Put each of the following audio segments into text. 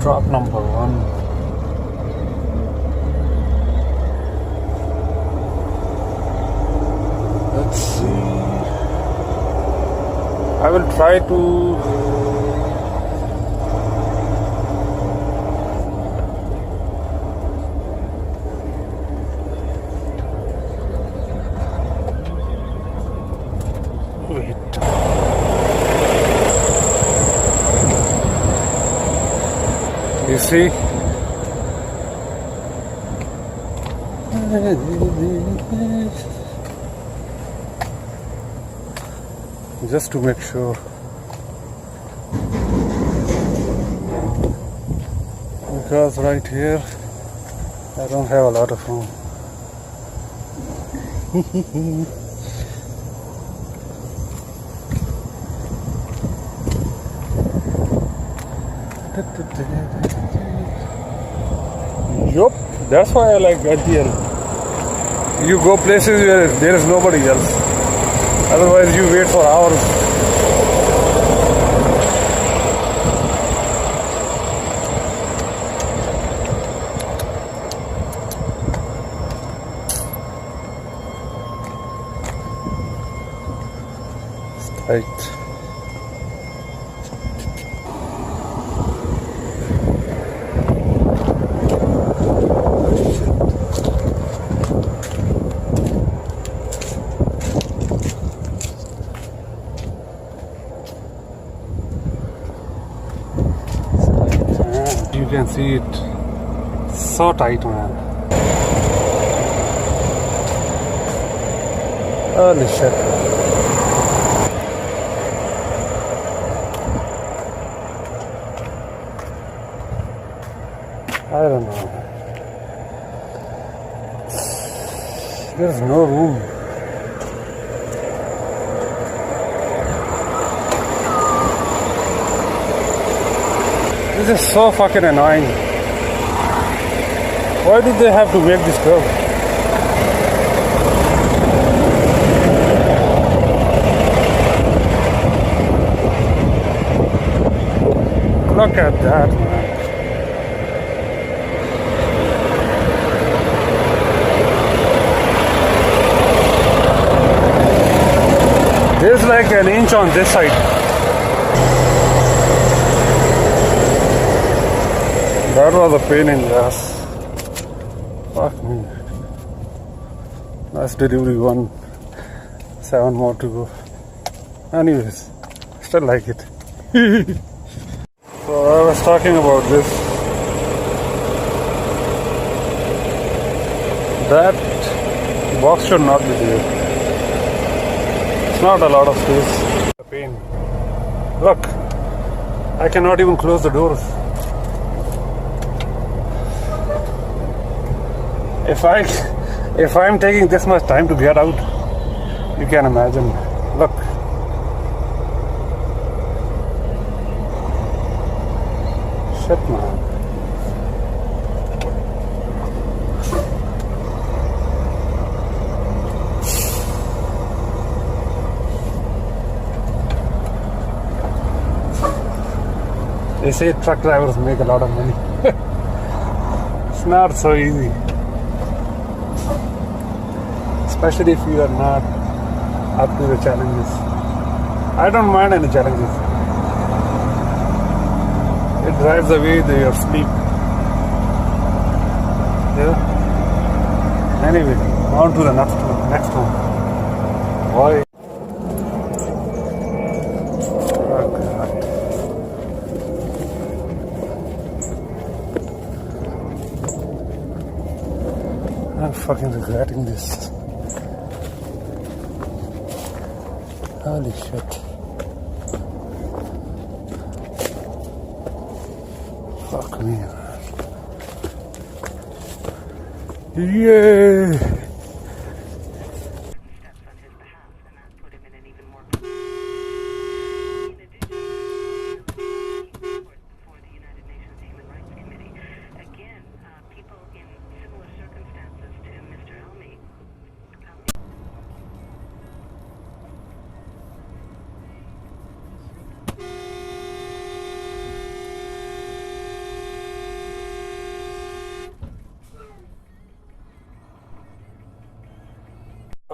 Drop number 1. Let's see. I will try to wait. You see? Just to make sure. Because right here I don't have a lot of room. Yup, that's why I like GTL. You go places where there is nobody else. Otherwise you wait for hours. It's tight. You can see it so tight, man. Holy shit. I don't know. There's no room. This is so fucking annoying. Why did they have to make this curve? Look at that, man. There's like an inch on this side. That was a pain in the ass. Fuck me. That's delivery 1. 7 more to go. Anyways, still like it. So I was talking about this. That box should not be there. It's not a lot of space. A pain. Look, I cannot even close the doors. If I'm taking this much time to get out, you can imagine. Look. Shit, man. They say truck drivers make a lot of money. It's not so easy. Especially if you are not up to the challenges. I don't mind any challenges. It drives away your sleep. Yeah. Anyway, on to the next one. Boy. Oh God. I'm fucking regretting this. Holy shit. Fuck me. Yeah.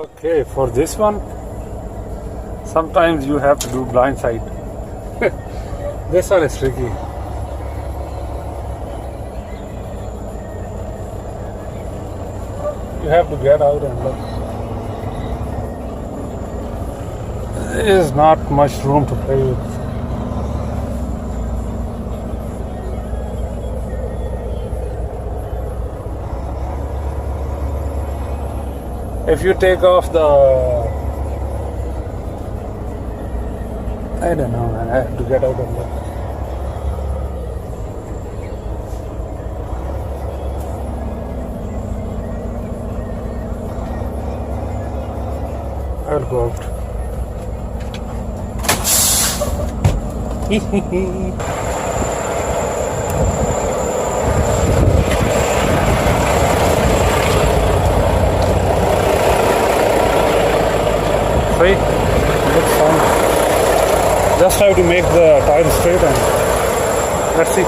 Okay, for this one, sometimes you have to do blind side. This one is tricky. You have to get out and look. There is not much room to play with. If you take off the, I don't know, man, I have to get out and look. I'll go out. See? Looks fine. Just have to make the tire straight and let's see.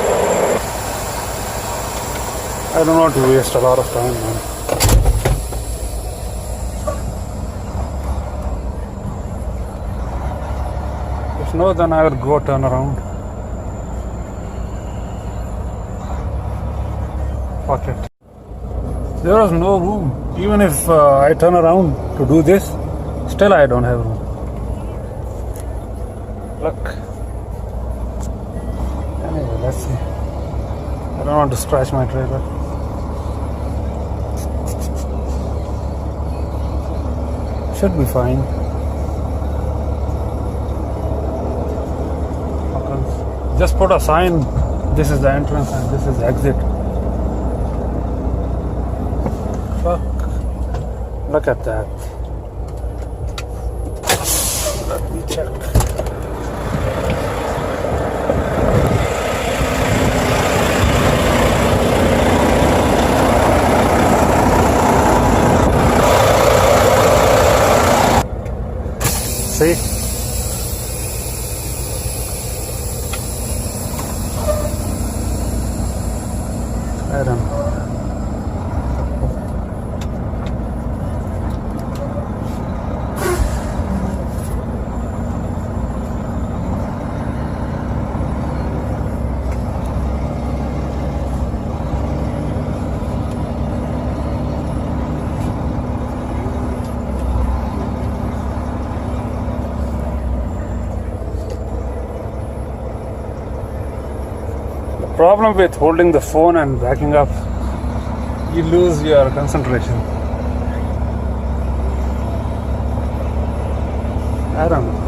I don't want to waste a lot of time, man. If no, then I will go turn around. Fuck it. There was no room. Even if I turn around to do this, still I don't have room. Look. Anyway, let's see. I don't want to scratch my trailer. Should be fine. Just put a sign, this is the entrance and this is the exit. Fuck. Look at that. Let me check. See? I don't know. The problem with holding the phone and backing up, you lose your concentration. I don't know.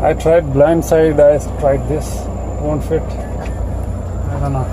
I tried blind side, I tried this, won't fit. I don't know.